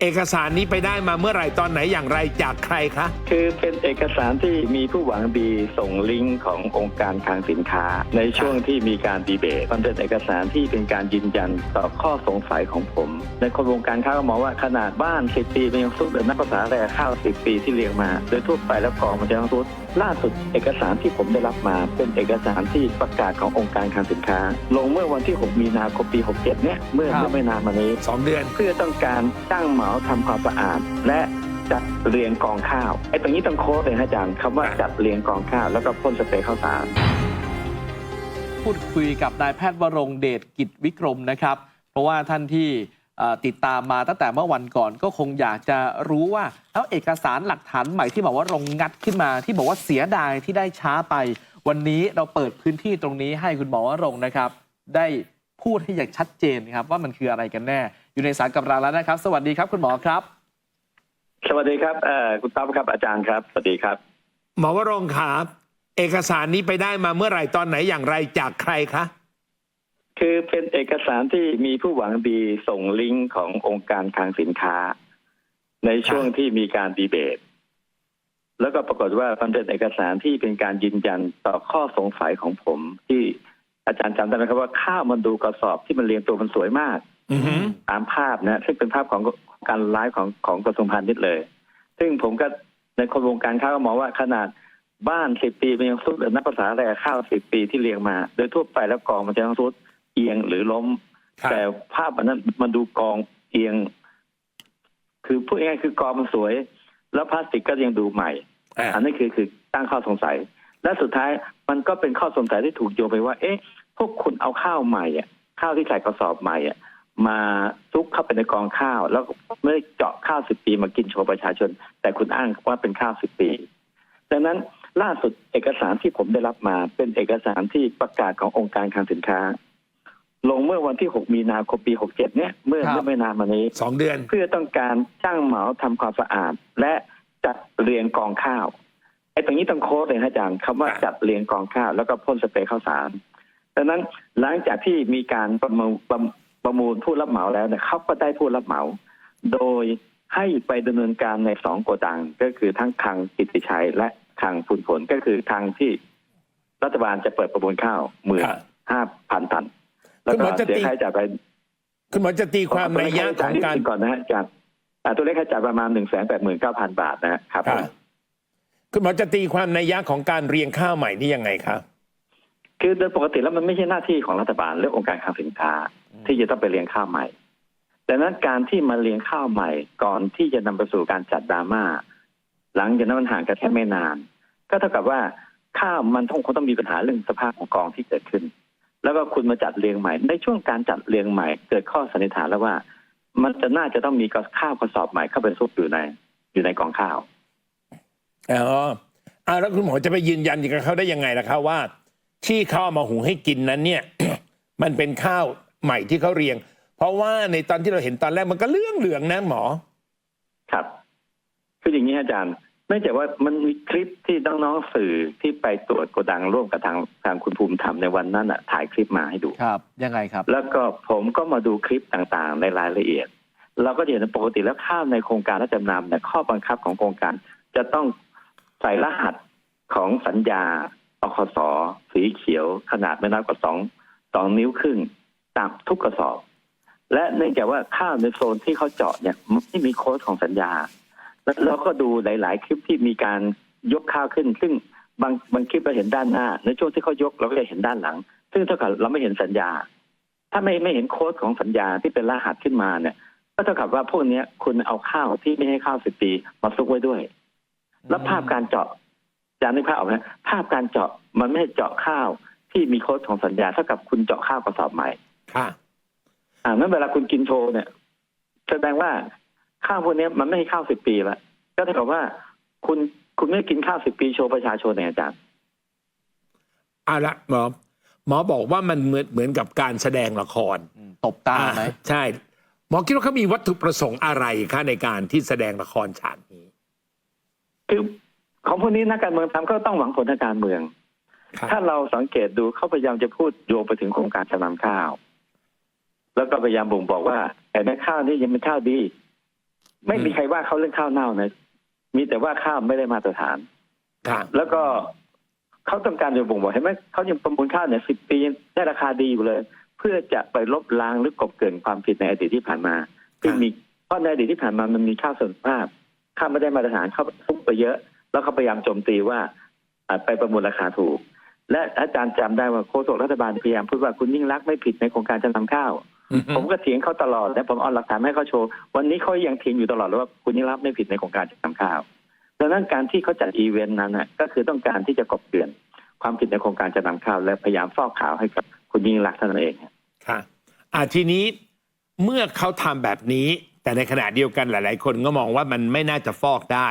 เอกสารนี้ไปได้มาเมื่อไหร่ตอนไหนอย่างไรจากใครคะ คือเป็นเอกสารที่มีผู้หวังดีส่งลิงก์ขององค์การคลังสินค้าในช่วงที่มีการดีเบตมันเป็นเอกสารที่เป็นการยืนยันต่อข้อสงสัยของผมในคนวงการค้าก็มองว่าขนาดบ้าน10 ปีมันยังซุดเลยนักภาษาแร่ข้าว10 ปีที่เรียงมาโดยทั่วไปแล้วกองมันจะต้องซุดล่าสุดเอกสารที่ผมได้รับมาเป็นเอกสารที่ประกาศขององค์การคลังสินค้าลงเมื่อวันที่6 มีนาคมปี 67เนี่ยเมื่อไม่นานมานี้2 เดือนเพื่อต้องการจ้างเหมาทำความสะอาดและจัดเรียงกองข้าวไอ้ตรงนี้ต้องโค้ดเลยนะอาจารย์คำว่าจัดเรียงกองข้าวแล้วก็พ่นสเปรย์ข้าวสารพูดคุยกับนายแพทย์วรงค์เดชกิจวิกรมนะครับเพราะว่าท่านที่ติดตามมาตั้งแต่เมื่อวันก่อนก็คงอยากจะรู้ว่าแล้วเอกสารหลักฐานใหม่ที่บอกว่ารงงัดขึ้นมาที่บอกว่าเสียดายที่ได้ช้าไปวันนี้เราเปิดพื้นที่ตรงนี้ให้คุณหมอวรงค์นะครับได้พูดให้อย่างชัดเจนครับว่ามันคืออะไรกันแน่อยู่ในสายกับเราแล้วนะครับสวัสดีครับคุณหมอครับสวัสดีครับคุณต๊อบครับอาจารย์ครับสวัสดีครับหมอวรงค์ครับเอกสารนี้ไปได้มาเมื่อไหร่ตอนไหนอย่างไรจากใครคะคือเป็นเอกสารที่มีผู้หวังดีส่งลิงก์ขององค์การคลังสินค้าในช่วงที่มีการดีเบตแล้วก็ปรากฏว่ามันเป็นเอกสารที่เป็นการยืนยันต่อข้อสงสัยของผมที่อาจารย์จำได้ไหมครับว่าข้าวมันดูกระสอบที่มันเรียงตัวมันสวยมากตามภาพนะซึ่งเป็นภาพของการไลฟ์ของกระทรวงพาณิชย์เลยซึ่งผมก็ในคนวงการค้าก็มองว่าขนาดบ้าน10 ปีมันยังซุดนักภาษาแร่ข้าว10 ปีที่เรียงมาโดยทั่วไปแล้วกองมันจะต้องซุดเอียงหรือล้มแต่ภาพนั้นมันดูกองเอียงคือพูดง่ายๆคือกองมันสวยแล้วพลาสติกก็ยังดูใหม่อันนี้คือตั้งข้อสงสัยและสุดท้ายมันก็เป็นข้อสงสัยที่ถูกโยงไปว่าเอ๊ะพวกคุณเอาข้าวใหม่ข้าวที่ใส่กระสอบใหม่มาซุกเข้าไปในกองข้าวแล้วไม่ได้เจาะข้าว10 ปีมากินโชว์ประชาชนแต่คุณอ้างว่าเป็นข้าว10 ปีดังนั้นล่าสุดเอกสารที่ผมได้รับมาเป็นเอกสารที่ประกาศขององค์การคลังสินค้าลงเมื่อวันที่6 มีนาคมปี 67เนี่ยเมื่อไม่นานมานี้2 เดือนเพื่อต้องการจ้างเหมาทำความสะอาดและจัดเรียงกองข้าวไอ้ตรงนี้ต้องโค้ดเลยนะอาจารย์คำว่าจัดเรียงกองข้าวแล้วก็พ่นสเปรย์ข้าวสารดังนั้นหลังจากที่มีการประมูลผู้รับเหมาแล้วเนี่ยเขาก็ได้ผู้รับเหมาโดยให้ไปดำเนินการใน2 โกดังก็คือทั้งคลังกิตติชัยและคลังพูนผลก็คือคลังที่รัฐบาลจะเปิดประมูลข้าว 15,000 ตันแล้วก็เสียค่าใช้จ่ายไปคุณหมอจะตีความในยะของการก่อนนะฮะจากตัวเลขค่าใช้จ่ายประมาณ 189,000 บาทนะครับคุณหมอจะตีความในยะของการเรียงข้าวใหม่นี่ยังไงครับคือโดยปกติแล้วมันไม่ใช่หน้าที่ของรัฐบาลหรือองค์การคลังสินค้าที่จะต้องไปเรียงข้าวใหม่ดังนั้นการที่มาเรียงข้าวใหม่ก่อนที่จะนำไปสู่การจัดดราม่าหลังจากนั้นมันห่างกันแค่ไม่นานก็เท่ากับว่าข้าวมันคงต้องมีปัญหาเรื่องสภาพของกองที่เกิดขึ้นแล้วก็คุณมาจัดเรียงใหม่ในช่วงการจัดเรียงใหม่เกิดข้อสันนิษฐานแล้วว่ามันจะน่าจะต้องมีข้าวกระสอบใหม่เข้าไปซุกอยู่ในกองข้าวแล้วคุณหมอจะไปยืนยันกับเขาได้ยังไงล่ะครับว่าที่เขาเอามาหุงให้กินนั้นเนี่ย มันเป็นข้าวใหม่ที่เขาเรียงเพราะว่าในตอนที่เราเห็นตอนแรกมันก็เหลืองนะหมอครับคืออย่างนี้อาจารย์เนื่องจากว่ามันมีคลิปที่น้องๆสื่อที่ไปตรวจโกดังร่วมกับทางคุณภูมิธรรมในวันนั้นถ่ายคลิปมาให้ดูครับยังไงครับแล้วก็ผมก็มาดูคลิปต่างๆในรายละเอียดเราก็เห็นปกติแล้วข้าวในโครงการรับจำนำเนี่ยข้อบังคับของโครงการจะต้องใส่รหัสของสัญญาอคส.สีเขียวขนาดไม่น้อยกว่า2 นิ้วครึ่งตามทุกกระสอบและเนื่องจากว่าข้าวในโซนที่เขาเจาะเนี่ยไม่มีโค้ดของสัญญาแล้วก็ดูหลายๆคลิปที่มีการยกข้าวขึ้นซึ่งบางคลิปเราเห็นด้านหน้าในช่วงที่เขายกเราก็จะเห็นด้านหลังซึ่งเท่ากับเราไม่เห็นสัญญาถ้าไม่เห็นโค้ดของสัญญาที่เป็นรหัสขึ้นมาเนี่ยก็เท่ากับว่าพวกนี้คุณเอาข้าวที่ไม่ให้ข้าว10 ปีมาซุกไว้ด้วยแล้วภาพการเจาะจานนึกภาพออกไหมภาพการเจาะมันไม่เจาะข้าวที่มีโค้ดของสัญญาเท่ากับคุณเจาะข้าวกระสอบใหม่นั้นเวลาคุณกินโชว์เนี่ยแสดงว่าข้าวพวกนี้มันไม่ให้ข้าว10 ปีแล้วก็เท่ากับว่าคุณไม่กินข้าว10 ปีโชว์ประชาชนเนี่ยอาจารย์ละหมอบอกว่ามันเหมือนกับการแสดงละครตบตาไหมใช่หมอคิดว่าเขามีวัตถุประสงค์อะไรคะในการที่แสดงละครฉากนี้คือของพวกนี้นักการเมืองทำก็ต้องหวังผลทางการเมืองถ้าเราสังเกตดูเขาพยายามจะพูดโยงไปถึงโครงการจำนำข้าวแล้วก็พยายามบ่งบอกว่าแต่ในข้าวนี้ยังเป็นข้าวดี ไม่มีใครว่าเขาเรื่องข้าวเน่านะมีแต่ว่าข้าวไม่ได้มาตรฐาน ครับ แล้วก็เขาต้องการจะบ่งบอกเห็นไหมเขายังประมูลข้าวเนี่ย10 ปีได้ราคาดีอยู่เลย เพื่อจะไปลบล้างหรือกลบเกลื่อนความผิดในอดีตที่ผ่านมาที่มีเพราะในอดีตที่ผ่านมามันมีข้าวเสื่อมสภาพข้าวไม่ได้มาตรฐานเขาทุบไปเยอะ แล้วเขาพยายามโจมตีว่าไปประมูลราคาถูก และอาจารย์จำได้ว่าโฆษกรัฐบาลพยายามพูดว่าคุณยิ่งรักษณ์ไม่ผิดในโครงการจำนำข้าวผมก็เถียงเขาตลอดและผมเอาหลักฐานให้เขาโชว์วันนี้เขายังเถียงอยู่ตลอดเลยว่าคุณยิ่งรักษณ์ไม่ผิดในโครงการจำนำข้าวดังนั้นการที่เขาจัดอีเวนต์นั้นน่ะก็คือต้องการที่จะกลบเกลื่อนความผิดในโครงการจำนำข้าวและพยายามฟอกขาวให้กับคุณยิ่งรักษณ์เท่านั้นเอง ค่ะทีนี้เมื่อเขาทำแบบนี้แต่ในขณะเดียวกันหลายๆ คนก็มองว่ามันไม่น่าจะฟอกได้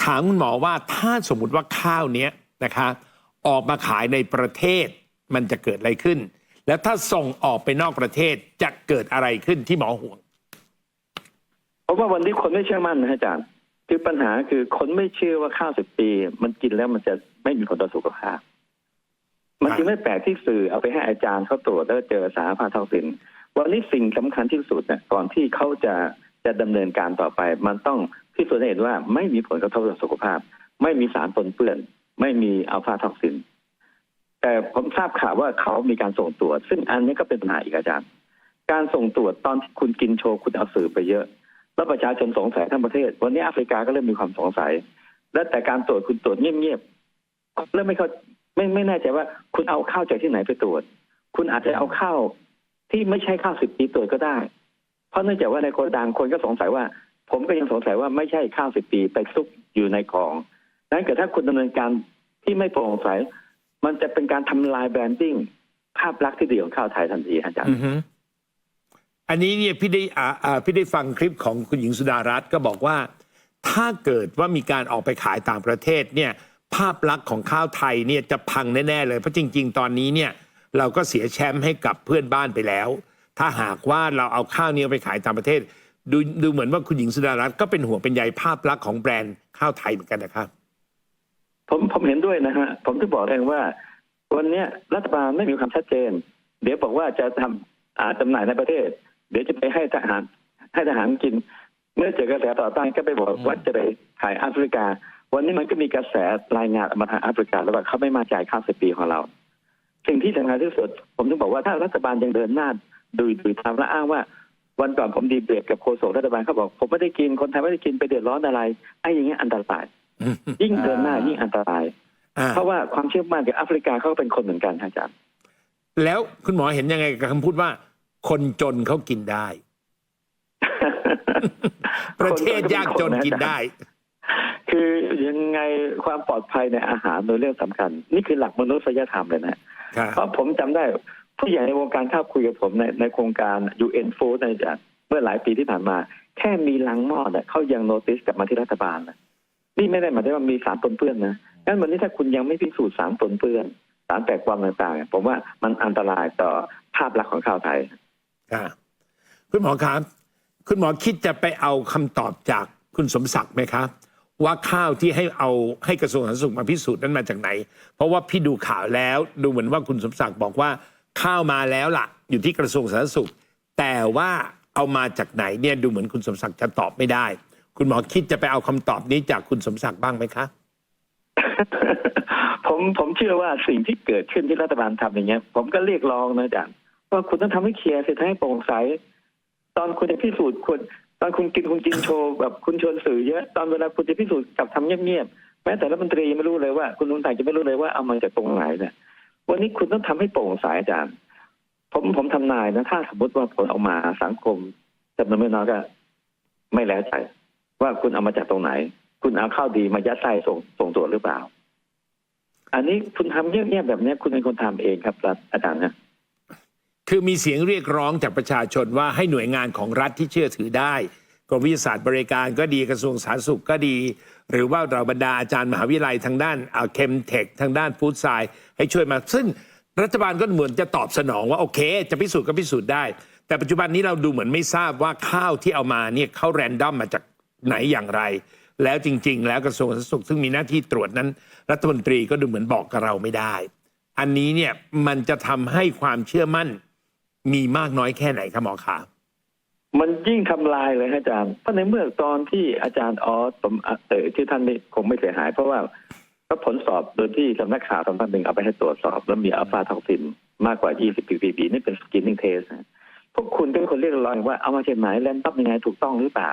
ถามคุณหมอว่าถ้าสมมุติว่าข้าวเนี้ยนะคะออกมาขายในประเทศมันจะเกิดอะไรขึ้น แล้วถ้าส่งออกไปนอกประเทศจะเกิดอะไรขึ้นที่หมอห่วง เพราะว่าวันนี้คนไม่เชื่อมั่นนะอาจารย์คือปัญหาคือคนไม่เชื่อว่าข้าว10 ปีมันกินแล้วมันจะไม่มีผลต่อสุขภาพมันจึงไม่แปลกที่สื่อเอาไปให้อาจารย์เขาตรวจแล้วเจอสารพัดทองสินวันนี้สิ่งสำคัญที่สุดเนี่ยก่อนที่เขาจะดำเนินการต่อไปมันต้องพิสูจน์ให้เห็นว่าไม่มีผลกระทบต่อสุขภาพไม่มีสารปนเปื้อนไม่มีอัลฟาท็อกซินแต่ผมทราบข่าวว่าเขามีการส่งตรวจซึ่งอันนี้ก็เป็นปัญหาอีกอาจารย์การส่งตรวจตอนที่คุณกินโชว์คุณเอาสื่อไปเยอะแล้วประชาชนสงสัยทั้งประเทศวันนี้แอฟริกาก็เริ่มมีความสงสัยและแต่การตรวจคุณตรวจเงียบๆเริ่มไม่แน่ใจว่าคุณเอาข้าวจากที่ไหนไปตรวจคุณอาจจะเอาข้าวที่ไม่ใช่ข้าว10 ปีตรวจก็ได้เพราะเนื่องจากว่าในโกดังคนก็สงสัยว่าผมก็ยังสงสัยว่าไม่ใช่ข้าว10 ปีไปซุกอยู่ในกล่องนั้นเกิดถ้าคุณดำเนินการที่ไม่โปร่งใสมันจะเป็นการทำลายแบรนดิ้งภาพลักษณ์ที่ดีของข้าวไทยทันทีอาจารย์อันนี้เนี่ยพี่ได้ฟังคลิปของคุณหญิงสุดารัตน์ก็บอกว่าถ้าเกิดว่ามีการออกไปขายต่างประเทศเนี่ยภาพลักษณ์ของข้าวไทยเนี่ยจะพังแน่ๆเลยเพราะจริงๆตอนนี้เนี่ยเราก็เสียแชมป์ให้กับเพื่อนบ้านไปแล้วถ้าหากว่าเราเอาข้าวนี้ไปขายต่างประเทศดูเหมือนว่าคุณหญิงสุดารัตน์ก็เป็นห่วงเป็นใยภาพลักษณ์ของแบรนด์ข้าวไทยเหมือนกันนะครับผมเห็นด้วยนะฮะผมจะบอกเองว่าวันนี้รัฐบาลไม่มีความชัดเจนเดี๋ยวบอกว่าจะทำจำหน่ายในประเทศเดี๋ยวจะไปให้ทหารกินเมื่อเจอกระแสต่อต้านก็ไปบอกว่าจะไปขายแอฟริกาวันนี้มันก็มีกระแสรายงานออกมาทางแอฟริกาแล้วว่าเขาไม่มาจ่ายข้าว10 ปีของเราสิ่งที่สำคัญที่สุดผมถึงบอกว่าถ้ารัฐบาลยังเดินหน้าดุยทำและอ้างว่าวันก่อนผมดีเบตกับโฆษกรัฐบาลเขาบอกผมไม่ได้กินคนไทยไม่ได้กินไปเดือดร้อนอะไรไอ้อย่างเงี้ยอันตรายยิ่งเดินหน้ายิ่งอันตรายเพราะว่าความเชื่อมั่นกับแอฟริกาเขาเป็นคนเหมือนกันอาจารย์แล้วคุณหมอเห็นยังไงกับคำพูดว่าคนจนเขากินได้ ประเทศยากจนกินได้คือยังไงความปลอดภัยในอาหารเป็นเรื่องสำคัญนี่คือหลักมนุษยธรรมเลยนะเพราะผมจำได้ผู้ใหญ่ในวงการข้าวคุยกับผมในโครงการ UN Food นะจ๊ะเมื่อหลายปีที่ผ่านมาแค่มีลังหม้อเนี่ยเขายังโนติสกลับมาที่รัฐบาลนะนี่ไม่ได้หมายถึงว่ามีสารปนเปื้อนนะงั้นวันนี้ถ้าคุณยังไม่พิสูจน์สารปนเปื้อนสารแปลกปลอมต่างๆผมว่ามันอันตรายต่อภาพลักษณ์ของข้าวไทยคุณหมอครับคุณหมอคิดจะไปเอาคำตอบจากคุณสมศักดิ์ไหมครับว่าข้าวที่ให้กระทรวงสาธารณสุขมาพิสูจน์นั้นมาจากไหนเพราะว่าพี่ดูข่าวแล้วดูเหมือนว่าคุณสมศักดิ์บอกว่าข้าวมาแล้วล่ะอยู่ที่กระทรวงสาธารณสุขแต่ว่าเอามาจากไหนเนี่ยดูเหมือนคุณสมศักดิ์จะตอบไม่ได้คุณหมอคิดจะไปเอาคำตอบนี้จากคุณสมศักดิ์บ้างไหมคะ ผมเชื่อว่าสิ่งที่เกิดขึ้นที่รัฐบาลทำอย่างเงี้ยผมก็เรียกร้องนะอาจารย์ว่าคุณต้องทำให้เคลียร์เสร็จให้โปร่งใสตอนคุณจะพิสูจน์ตอนคุณกินโชว์แบบคุณชวนสื่อเยอะตอนเวลาคุณจะพิสูจน์กับทำเงียบๆแม้แต่รัฐมนตรีไม่รู้เลยว่าคุณลุงต่างจะไม่รู้เลยว่าเอามาจากตรงไหนเนี่ยวันนี้คุณต้องทำให้โปร่งใสอาจารย์ผมทำนายนะถ้าสมมติว่าผลออกมาสังคมจำนวนไม่น้อยก็ไม่แล้วใจว่าคุณเอามาจากตรงไหนคุณเอาข้าวดีมายัดไส้ส่งตรวจหรือเปล่าอันนี้คุณทำเงียบๆแบบนี้คุณเป็นคนทำเองครับอาจารย์นะคือมีเสียงเรียกร้องจากประชาชนว่าให้หน่วยงานของรัฐที่เชื่อถือได้กรมวิทยาศาสตร์บริการก็ดีกระทรวงสาธารณสุขก็ดีหรือว่าเราบรรดาอาจารย์มหาวิทยาลัยทางด้านเคมเทคทางด้านฟู้ดไซน์ให้ช่วยมาซึ่งรัฐบาลก็เหมือนจะตอบสนองว่าโอเคจะพิสูจน์ก็พิสูจน์ได้แต่ปัจจุบันนี้เราดูเหมือนไม่ทราบว่าข้าวที่เอามาเนี่ยเขาแรนดอมมาจากไหนอย่างไรแล้วจริงๆแล้วกระทรวงสาธารณสุขซึ่งมีหน้าที่ตรวจนั้นรัฐมนตรีก็ดูเหมือนบอกกับเราไม่ได้อันนี้เนี่ยมันจะทำให้ความเชื่อมั่นมีมากน้อยแค่ไหนครับหมอขา มันยิ่งทำลายเลยอาจารย์เพราะในเมื่อตอนที่อาจารย์ออสที่ท่านไม่คงไม่เสียหายเพราะว่าก็ผลสอบโดยที่สำนักข่าวสำนักหนึ่งเอาไปให้ตรวจสอบแล้วมีอัลฟาท็อกซินมากกว่า20 ppb นี่เป็นสกินนิ่งเทสพวกคุณเป็นคนเรียกร้องว่าเอามาจากไหนแลนด์ตับยังไงถูกต้องหรือเปล่า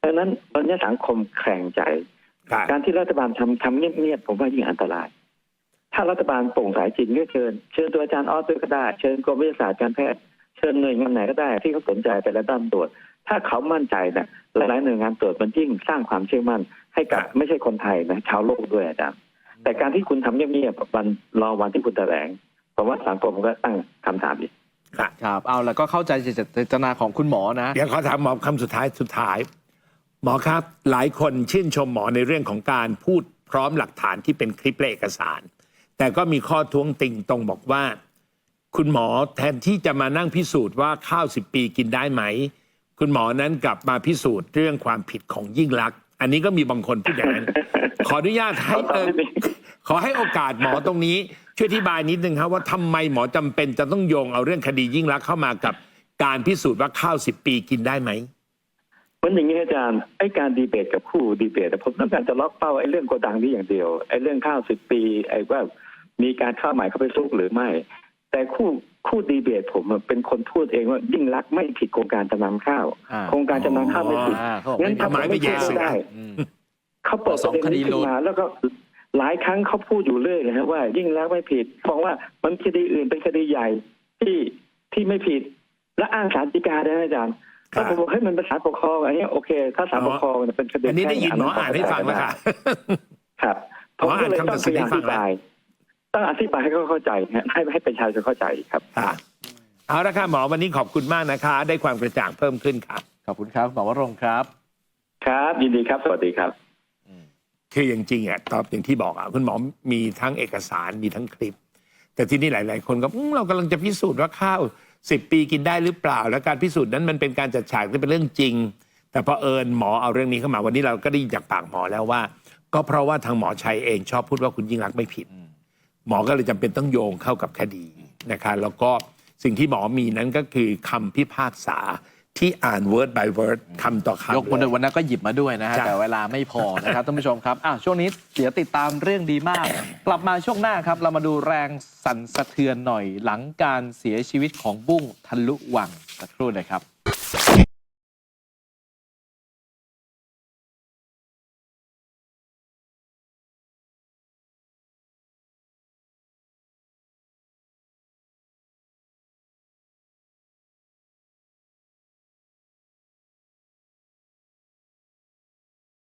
ดังนั้นวันนี้สังคมแข่งใจการที่รัฐบาลทำเงียบๆผมว่ายิ่งอันตรายถ้ารัฐบาลโปร่งใสจริงก็เชิญตัวอาจารย์ออสด้วยก็ได้เชิญกรมวิทยาศาสตร์การแพทย์เชิญหน่วยงานไหนก็ได้ที่เขาสนใจแต่ละด้านตรวจถ้าเขามั่นใจนะหลายๆหน่วยงานตรวจมันยิ่งสร้างความเชื่อมั่นให้กับไม่ใช่คนไทยนะชาวโลกด้วยอาจารย์แต่การที่คุณทำเงียบๆวันรอวันที่คุณแถลงผมว่าสังคมก็ตั้งคำถามอีกครับเอาแล้วก็เข้าใจเจตนาของคุณหมอนะเดี๋ยวขอถามหมอคำสุดท้ายหมอครับหลายคนชื่นชมหมอในเรื่องของการพูดพร้อมหลักฐานที่เป็นคลิปและเอกสารแต่ก็มีข้อท้วงติงตรงบอกว่าคุณหมอแทนที่จะมานั่งพิสูจน์ว่าข้าว10 ปีกินได้ไหมคุณหมอนั้นกลับมาพิสูจน์เรื่องความผิดของยิ่งลักษณ์อันนี้ก็มีบางคนพูดอย่างนั้น ขออนุญาตให้ขอให้โอกาสหมอตรงนี้ช่วยอธิบายนิดนึงครับว่าทำไมหมอจำเป็นจะต้องโยงเอาเรื่องคดียิ่งลักษณ์เข้ามากับการพิสูจน์ว่าข้าว10 ปีกินได้ไหมมันอย่างนี้อาจารย์ไอ้การดีเบตกับคู่ดีเบตผมต้องการจะล็อกเป้าไอ้เรื่องโกดังนี้อย่างเดียวไอ้เรื่องข้าว10 ปีไอ้ว่ามีการข้าวใหม่เข้าไปซุกหรือไม่แต่คู่ดีเบตผมเป็นคนพูดเองว่ายิ่งลักษณ์ไม่ผิดโครงการจำนำข้าวโครงการจำนำข้าวไม่ผิดงั้นทำไมไม่แย่ได้เขาเปิดประเด็นนี้ขึ้นมาแล้วก็หลายครั้งเขาพูดอยู่เรื่อยเลยว่ายิ่งลักษณ์ไม่ผิดบอกว่ามันคดีอื่นเป็นคดีใหญ่ที่ไม่ผิดและอ้างศาลฎีกาได้อาจารย์ถ้าผมบอกให้มันเป็นศาลปกครองอันนี้โอเคถ้าศาลปกครองเป็นคดีอันนี้ได้ยินหมออ่านให้ฟังแล้วค่ะครับผมก็เลยต้องพยายามอธิบายต้องอธิบายให้เขาเข้าใจให้ประชาชนเข้าใจครับเอาละค่ะหมอวันนี้ขอบคุณมากนะคะได้ความกระจ่างเพิ่มขึ้นค่ะขอบคุณครับหมอวรงค์ครับครับยินดีครับสวัสดีครับคืออย่างจริงตอบอย่างที่บอกคุณหมอมีทั้งเอกสารมีทั้งคลิปแต่ที่นี่หลายๆคนก็เรากำลังจะพิสูจน์ว่าข้าว10 ปีกินได้หรือเปล่าและการพิสูจน์นั้นมันเป็นการจัดฉากที่เป็นเรื่องจริงแต่พอหมอเอาเรื่องนี้เข้ามาวันนี้เราก็ได้ยินจากปากหมอแล้วว่าก็เพราะว่าทางหมอชัยเองชอบพูดว่าคุณยิ่งลักษณ์ไม่ผิดหมอก็เลยจำเป็นต้องโยงเข้ากับคดีนะคะแล้วก็สิ่งที่หมอมีนั้นก็คือคำพิพากษาที่อ่าน word by word คำต่อคำยกคนวันนั้นก็หยิบมาด้วยนะฮะแต่เวลาไม่พอนะครับท่านผู้ชมครับช่วงนี้เดี๋ยวติดตามเรื่องดีมากกลับมาช่วงหน้าครับเรามาดูแรงสั่นสะเทือนหน่อยหลังการเสียชีวิตของบุ้งทะลุวังสักครู่นะครับ